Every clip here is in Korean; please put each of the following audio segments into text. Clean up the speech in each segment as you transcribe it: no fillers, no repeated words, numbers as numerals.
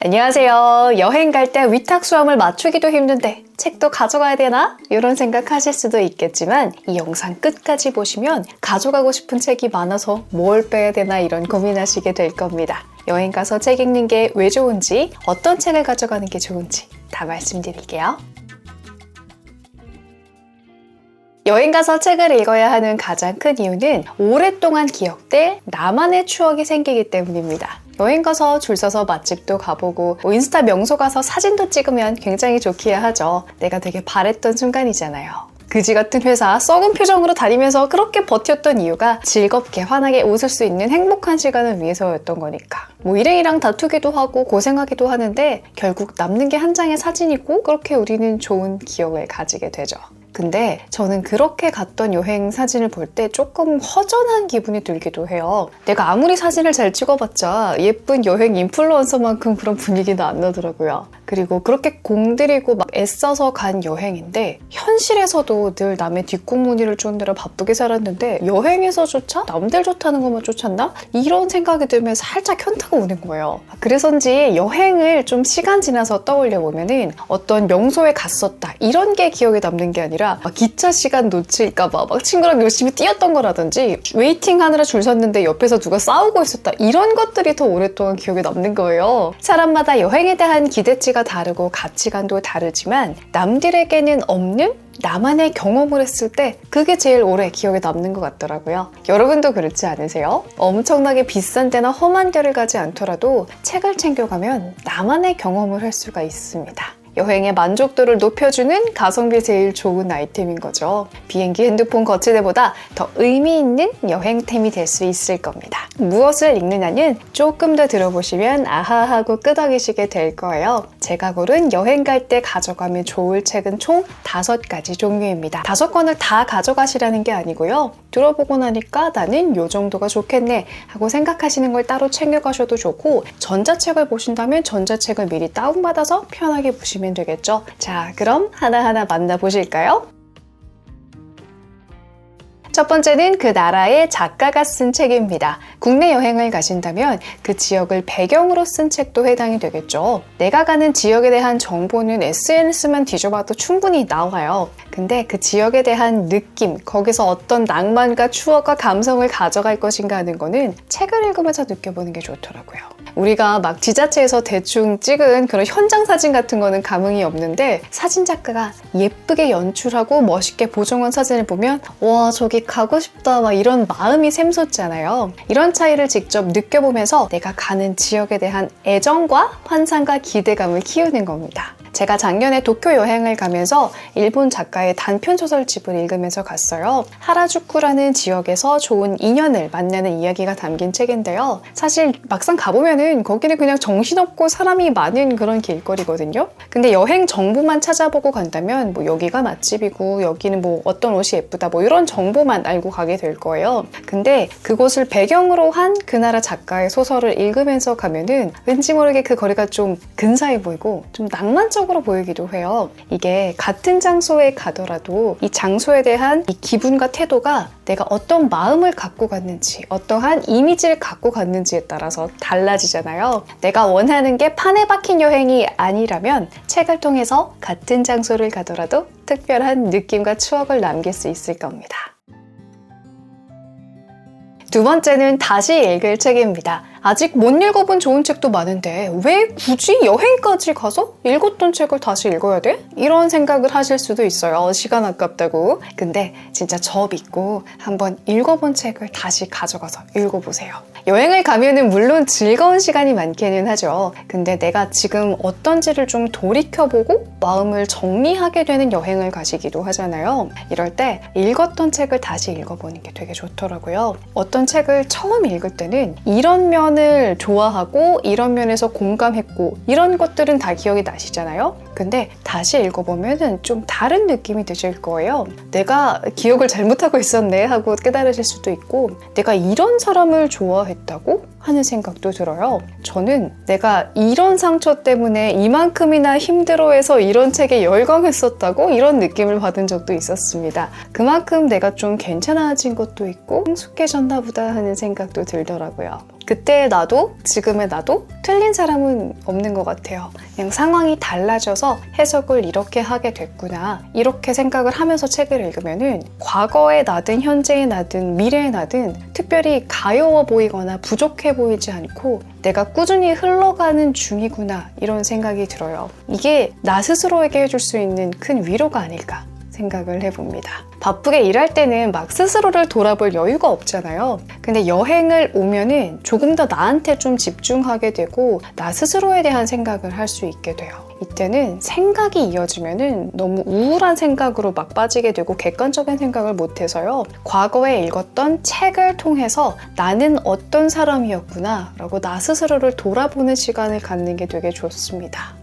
안녕하세요. 여행 갈 때 위탁 수험을 맞추기도 힘든데 책도 가져가야 되나? 이런 생각하실 수도 있겠지만 이 영상 끝까지 보시면 가져가고 싶은 책이 많아서 뭘 빼야 되나 이런 고민하시게 될 겁니다. 여행 가서 책 읽는 게 왜 좋은지, 어떤 책을 가져가는 게 좋은지 다 말씀드릴게요. 여행 가서 책을 읽어야 하는 가장 큰 이유는 오랫동안 기억될 나만의 추억이 생기기 때문입니다. 여행 가서 줄 서서 맛집도 가보고 인스타 명소 가서 사진도 찍으면 굉장히 좋기야 하죠. 내가 되게 바랬던 순간이잖아요. 그지 같은 회사 썩은 표정으로 다니면서 그렇게 버텼던 이유가 즐겁게 환하게 웃을 수 있는 행복한 시간을 위해서였던 거니까. 일행이랑 다투기도 하고 고생하기도 하는데 결국 남는 게 한 장의 사진이고 그렇게 우리는 좋은 기억을 가지게 되죠. 근데 저는 그렇게 갔던 여행 사진을 볼 때 조금 허전한 기분이 들기도 해요. 내가 아무리 사진을 잘 찍어봤자 예쁜 여행 인플루언서만큼 그런 분위기는 안 나더라고요. 그리고 그렇게 공들이고 막 애써서 간 여행인데 현실에서도 늘 남의 뒷공무니를 쫓느라 바쁘게 살았는데 여행에서조차 남들 좋다는 것만 쫓았나? 이런 생각이 들면 살짝 현타가 오는 거예요. 그래서인지 여행을 좀 시간 지나서 떠올려 보면은 어떤 명소에 갔었다 이런 게 기억에 남는 게 아니라 막 기차 시간 놓칠까봐 막 친구랑 열심히 뛰었던 거라든지 웨이팅 하느라 줄 섰는데 옆에서 누가 싸우고 있었다 이런 것들이 더 오랫동안 기억에 남는 거예요. 사람마다 여행에 대한 기대치가 다르고 가치관도 다르지만 남들에게는 없는 나만의 경험을 했을 때 그게 제일 오래 기억에 남는 것 같더라고요. 여러분도 그렇지 않으세요? 엄청나게 비싼 데나 험한 데를 가지 않더라도 책을 챙겨가면 나만의 경험을 할 수가 있습니다. 여행의 만족도를 높여주는 가성비 제일 좋은 아이템인 거죠. 비행기, 핸드폰, 거치대보다 더 의미 있는 여행템이 될 수 있을 겁니다. 무엇을 읽느냐는 조금 더 들어보시면 아하하고 끄덕이시게 될 거예요. 제가 고른 여행 갈 때 가져가면 좋을 책은 총 5가지 종류입니다. 5권을 다 가져가시라는 게 아니고요. 들어보고 나니까 나는 요 정도가 좋겠네 하고 생각하시는 걸 따로 챙겨가셔도 좋고 전자책을 보신다면 전자책을 미리 다운받아서 편하게 보시면 되겠죠. 자, 그럼 하나하나 만나보실까요? 첫 번째는 그 나라의 작가가 쓴 책입니다. 국내 여행을 가신다면 그 지역을 배경으로 쓴 책도 해당이 되겠죠. 내가 가는 지역에 대한 정보는 SNS만 뒤져봐도 충분히 나와요. 근데 그 지역에 대한 느낌, 거기서 어떤 낭만과 추억과 감성을 가져갈 것인가 하는 거는 책을 읽으면서 느껴보는 게 좋더라고요. 우리가 막 지자체에서 대충 찍은 그런 현장 사진 같은 거는 감흥이 없는데 사진 작가가 예쁘게 연출하고 멋있게 보정한 사진을 보면 와 저기 가고 싶다 막 이런 마음이 샘솟잖아요. 이런 차이를 직접 느껴보면서 내가 가는 지역에 대한 애정과 환상과 기대감을 키우는 겁니다. 제가 작년에 도쿄 여행을 가면서 일본 작가의 단편 소설집을 읽으면서 갔어요. 하라주쿠라는 지역에서 좋은 인연을 만나는 이야기가 담긴 책인데요. 사실 막상 가보면은 거기는 그냥 정신없고 사람이 많은 그런 길거리거든요. 근데 여행 정보만 찾아보고 간다면 여기가 맛집이고 여기는 어떤 옷이 예쁘다 이런 정보만 알고 가게 될 거예요. 근데 그곳을 배경으로 한 그 나라 작가의 소설을 읽으면서 가면은 왠지 모르게 그 거리가 좀 근사해 보이고 좀 낭만적으로 보이기도 해요. 이게 같은 장소에 가더라도 이 장소에 대한 이 기분과 태도가 내가 어떤 마음을 갖고 갔는지 어떠한 이미지를 갖고 갔는지에 따라서 달라지잖아요. 내가 원하는 게 판에 박힌 여행이 아니라면 책을 통해서 같은 장소를 가더라도 특별한 느낌과 추억을 남길 수 있을 겁니다. 두 번째는 다시 읽을 책입니다. 아직 못 읽어본 좋은 책도 많은데 왜 굳이 여행까지 가서 읽었던 책을 다시 읽어야 돼? 이런 생각을 하실 수도 있어요. 시간 아깝다고. 근데 진짜 저 믿고 한번 읽어본 책을 다시 가져가서 읽어보세요. 여행을 가면은 물론 즐거운 시간이 많기는 하죠. 근데 내가 지금 어떤지를 좀 돌이켜보고 마음을 정리하게 되는 여행을 가시기도 하잖아요. 이럴 때 읽었던 책을 다시 읽어보는 게 되게 좋더라고요. 어떤 책을 처음 읽을 때는 이런 면을 좋아하고 이런 면에서 공감했고 이런 것들은 다 기억이 나시잖아요. 근데 다시 읽어보면 좀 다른 느낌이 드실 거예요. 내가 기억을 잘못하고 있었네 하고 깨달으실 수도 있고 내가 이런 사람을 좋아했다고 하는 생각도 들어요. 저는 내가 이런 상처 때문에 이만큼이나 힘들어해서 이런 책에 열광했었다고 이런 느낌을 받은 적도 있었습니다. 그만큼 내가 좀 괜찮아진 것도 있고 성숙해졌나 보다 하는 생각도 들더라고요. 그때의 나도 지금의 나도 틀린 사람은 없는 것 같아요. 그냥 상황이 달라져서 해석을 이렇게 하게 됐구나, 이렇게 생각을 하면서 책을 읽으면은 과거의 나든 현재의 나든 미래의 나든 특별히 가여워 보이거나 부족해 보이지 않고 내가 꾸준히 흘러가는 중이구나, 이런 생각이 들어요. 이게 나 스스로에게 해줄 수 있는 큰 위로가 아닐까 생각을 해봅니다. 바쁘게 일할 때는 막 스스로를 돌아볼 여유가 없잖아요. 근데 여행을 오면은 조금 더 나한테 좀 집중하게 되고 나 스스로에 대한 생각을 할 수 있게 돼요. 이때는 생각이 이어지면은 너무 우울한 생각으로 막 빠지게 되고 객관적인 생각을 못해서요. 과거에 읽었던 책을 통해서 나는 어떤 사람이었구나 라고 나 스스로를 돌아보는 시간을 갖는 게 되게 좋습니다.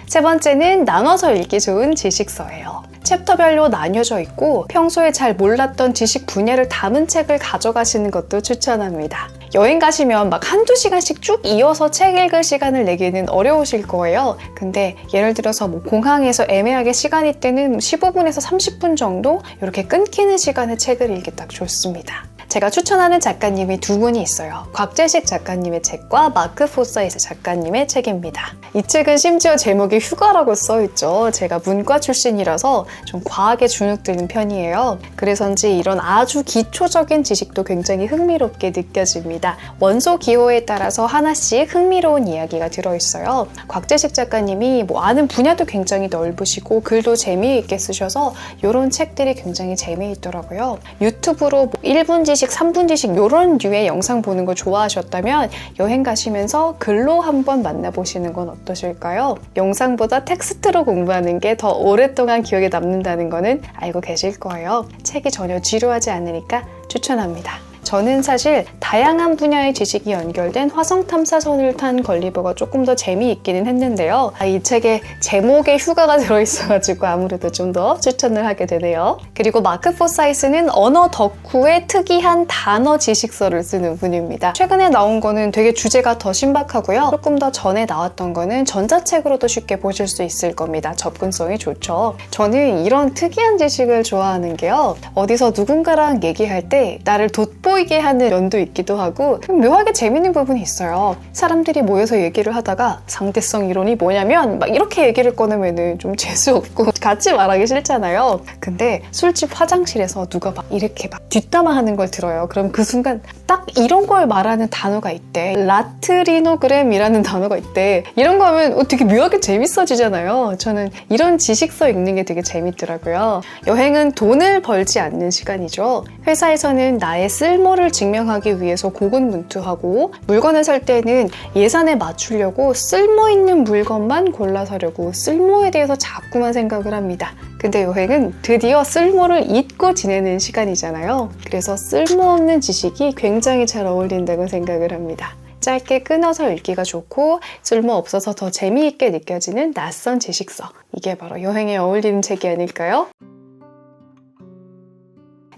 세 번째는 나눠서 읽기 좋은 지식서예요. 챕터별로 나뉘어져 있고 평소에 잘 몰랐던 지식 분야를 담은 책을 가져가시는 것도 추천합니다. 여행 가시면 막 한두 시간씩 쭉 이어서 책 읽을 시간을 내기는 어려우실 거예요. 근데 예를 들어서 뭐 공항에서 애매하게 시간이 때는 15분에서 30분 정도 이렇게 끊기는 시간에 책을 읽기 딱 좋습니다. 제가 추천하는 작가님이 두 분이 있어요. 곽재식 작가님의 책과 마크 포사이트 작가님의 책입니다. 이 책은 심지어 제목이 휴가라고 써있죠. 제가 문과 출신이라서 좀 과하게 주눅드는 편이에요. 그래서인지 이런 아주 기초적인 지식도 굉장히 흥미롭게 느껴집니다. 원소 기호에 따라서 하나씩 흥미로운 이야기가 들어있어요. 곽재식 작가님이 뭐 아는 분야도 굉장히 넓으시고 글도 재미있게 쓰셔서 이런 책들이 굉장히 재미있더라고요. 유튜브로 뭐 1분 지식 3분 지식 이런 류의 영상 보는 거 좋아하셨다면 여행 가시면서 글로 한번 만나보시는 건 어떠실까요? 영상보다 텍스트로 공부하는 게 더 오랫동안 기억에 남는다는 거는 알고 계실 거예요. 책이 전혀 지루하지 않으니까 추천합니다. 저는 사실 다양한 분야의 지식이 연결된 화성 탐사선을 탄 걸리버가 조금 더 재미있기는 했는데요. 이 책에 제목에 휴가가 들어있어가지고 아무래도 좀 더 추천을 하게 되네요. 그리고 마크 포사이스는 언어 덕후의 특이한 단어 지식서를 쓰는 분입니다. 최근에 나온 거는 되게 주제가 더 신박하고요. 조금 더 전에 나왔던 거는 전자책으로도 쉽게 보실 수 있을 겁니다. 접근성이 좋죠. 저는 이런 특이한 지식을 좋아하는 게요. 어디서 누군가랑 얘기할 때 나를 돋보이게 하는 면도 있기도 하고 묘하게 재밌는 부분이 있어요. 사람들이 모여서 얘기를 하다가 상대성 이론이 뭐냐면 막 이렇게 얘기를 꺼내면은 좀 재수없고 같이 말하기 싫잖아요. 근데 술집 화장실에서 누가 막 이렇게 막 뒷담화하는 걸 들어요. 그럼 그 순간 딱 이런 걸 말하는 단어가 있대. 라트리노그램이라는 단어가 있대. 이런 거 하면 되게 묘하게 재밌어지잖아요. 저는 이런 지식서 읽는 게 되게 재밌더라고요. 여행은 돈을 벌지 않는 시간이죠. 회사에서는 나의 쓸모를 증명하기 위해서 고군분투하고 물건을 살 때는 예산에 맞추려고 쓸모있는 물건만 골라 사려고 쓸모에 대해서 자꾸만 생각을 합니다. 근데 여행은 드디어 쓸모를 잊고 지내는 시간이잖아요. 그래서 쓸모없는 지식이 굉장히 잘 어울린다고 생각을 합니다. 짧게 끊어서 읽기가 좋고 쓸모없어서 더 재미있게 느껴지는 낯선 지식서. 이게 바로 여행에 어울리는 책이 아닐까요?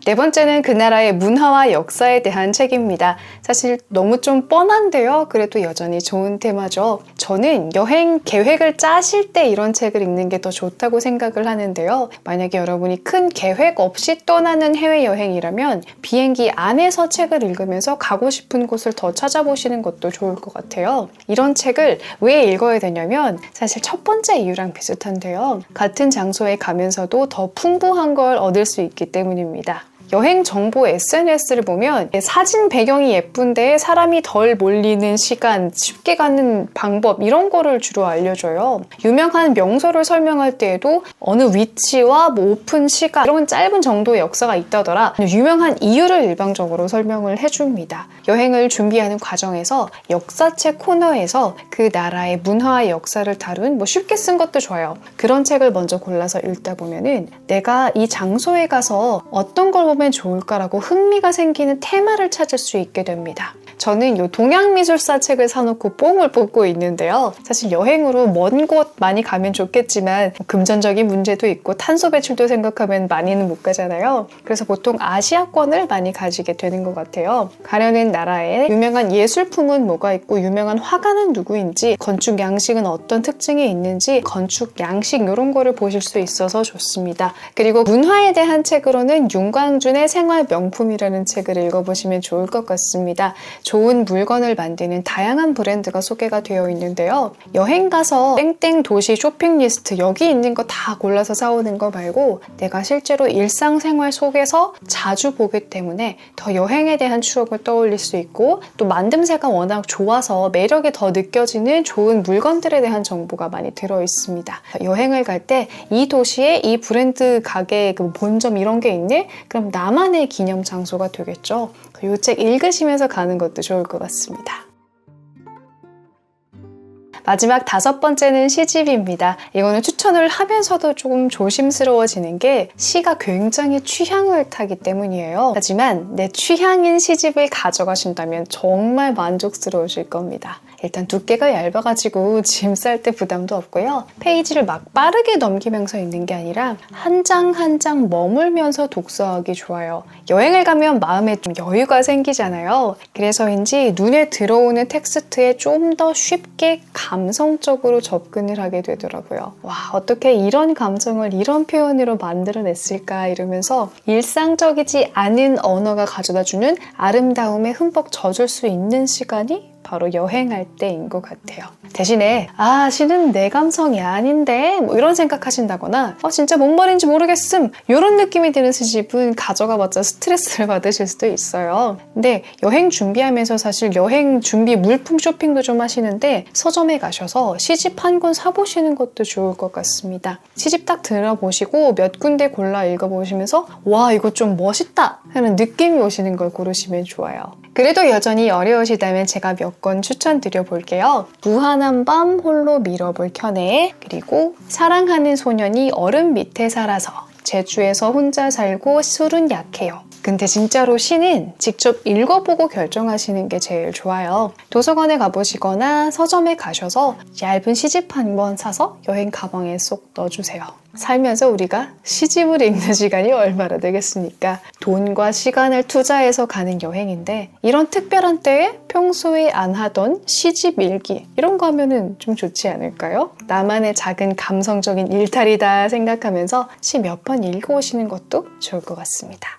네 번째는 그 나라의 문화와 역사에 대한 책입니다. 사실 너무 좀 뻔한데요. 그래도 여전히 좋은 테마죠. 저는 여행 계획을 짜실 때 이런 책을 읽는 게 더 좋다고 생각을 하는데요. 만약에 여러분이 큰 계획 없이 떠나는 해외여행이라면 비행기 안에서 책을 읽으면서 가고 싶은 곳을 더 찾아보시는 것도 좋을 것 같아요. 이런 책을 왜 읽어야 되냐면 사실 첫 번째 이유랑 비슷한데요. 같은 장소에 가면서도 더 풍부한 걸 얻을 수 있기 때문입니다. 여행 정보 SNS를 보면 사진 배경이 예쁜데 사람이 덜 몰리는 시간, 쉽게 가는 방법 이런 거를 주로 알려줘요. 유명한 명소를 설명할 때에도 어느 위치와 뭐 오픈 시간 이런 짧은 정도의 역사가 있다더라 유명한 이유를 일방적으로 설명을 해줍니다. 여행을 준비하는 과정에서 역사책 코너에서 그 나라의 문화와 역사를 다룬 뭐 쉽게 쓴 것도 좋아요. 그런 책을 먼저 골라서 읽다 보면은 내가 이 장소에 가서 어떤 걸 보면 좋을까라고 흥미가 생기는 테마를 찾을 수 있게 됩니다. 저는 이 동양미술사 책을 사놓고 뽕을 뽑고 있는데요. 사실 여행으로 먼 곳 많이 가면 좋겠지만 금전적인 문제도 있고 탄소 배출도 생각하면 많이는 못 가잖아요. 그래서 보통 아시아권을 많이 가지게 되는 것 같아요. 가려는 나라에 유명한 예술품은 뭐가 있고 유명한 화가는 누구인지, 건축 양식은 어떤 특징이 있는지, 건축 양식 이런 거를 보실 수 있어서 좋습니다. 그리고 문화에 대한 책으로는 윤광준의 생활명품이라는 책을 읽어보시면 좋을 것 같습니다. 좋은 물건을 만드는 다양한 브랜드가 소개가 되어 있는데요. 여행 가서 땡땡 도시 쇼핑 리스트 여기 있는 거 다 골라서 사오는 거 말고 내가 실제로 일상생활 속에서 자주 보기 때문에 더 여행에 대한 추억을 떠올릴 수 있고 또 만듦새가 워낙 좋아서 매력이 더 느껴지는 좋은 물건들에 대한 정보가 많이 들어있습니다. 여행을 갈 때 이 도시에 이 브랜드 가게 그 본점 이런 게 있네? 그럼 나만의 기념 장소가 되겠죠. 이 책 읽으시면서 가는 것도 좋을 것 같습니다. 마지막 5번째는 시집입니다. 이거는 추천을 하면서도 조금 조심스러워지는 게 시가 굉장히 취향을 타기 때문이에요. 하지만 내 취향인 시집을 가져가신다면 정말 만족스러우실 겁니다. 일단 두께가 얇아가지고 짐 쌀 때 부담도 없고요. 페이지를 막 빠르게 넘기면서 읽는 게 아니라 한 장 한 장 머물면서 독서하기 좋아요. 여행을 가면 마음에 좀 여유가 생기잖아요. 그래서인지 눈에 들어오는 텍스트에 좀 더 쉽게 감성적으로 접근을 하게 되더라고요. 와, 어떻게 이런 감정을 이런 표현으로 만들어냈을까 이러면서 일상적이지 않은 언어가 가져다주는 아름다움에 흠뻑 젖을 수 있는 시간이 바로 여행할 때인 것 같아요. 대신에 시는 내 감성이 아닌데 뭐 이런 생각하신다거나 진짜 뭔 말인지 모르겠음 이런 느낌이 드는 시집은 가져가봤자 스트레스를 받으실 수도 있어요. 근데 여행 준비하면서 사실 여행 준비 물품 쇼핑도 좀 하시는데 서점에 가셔서 시집 한 권 사보시는 것도 좋을 것 같습니다. 시집 딱 들어보시고 몇 군데 골라 읽어보시면서 와 이거 좀 멋있다 하는 느낌이 오시는 걸 고르시면 좋아요. 그래도 여전히 어려우시다면 제가 몇 권 추천드려 볼게요. 무한한 밤 홀로 밀어볼 켜네, 그리고 사랑하는 소년이 얼음 밑에 살아서, 제주에서 혼자 살고 술은 약해요. 근데 진짜로 시는 직접 읽어보고 결정하시는 게 제일 좋아요. 도서관에 가보시거나 서점에 가셔서 얇은 시집 한 권 사서 여행 가방에 쏙 넣어주세요. 살면서 우리가 시집을 읽는 시간이 얼마나 되겠습니까? 돈과 시간을 투자해서 가는 여행인데 이런 특별한 때에 평소에 안 하던 시집 읽기 이런 거 하면은 좀 좋지 않을까요? 나만의 작은 감성적인 일탈이다 생각하면서 시 몇 번 읽어오시는 것도 좋을 것 같습니다.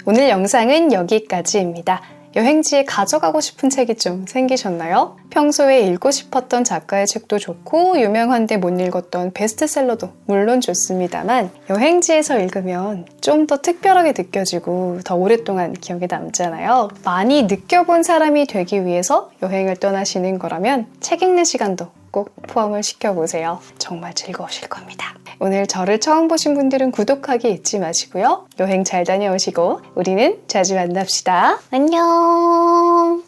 오늘 영상은 여기까지입니다. 여행지에 가져가고 싶은 책이 좀 생기셨나요? 평소에 읽고 싶었던 작가의 책도 좋고 유명한데 못 읽었던 베스트셀러도 물론 좋습니다만 여행지에서 읽으면 좀 더 특별하게 느껴지고 더 오랫동안 기억에 남잖아요. 많이 느껴본 사람이 되기 위해서 여행을 떠나시는 거라면 책 읽는 시간도 꼭 포함을 시켜보세요. 정말 즐거우실 겁니다. 오늘 저를 처음 보신 분들은 구독하기 잊지 마시고요. 여행 잘 다녀오시고 우리는 자주 만납시다. 안녕.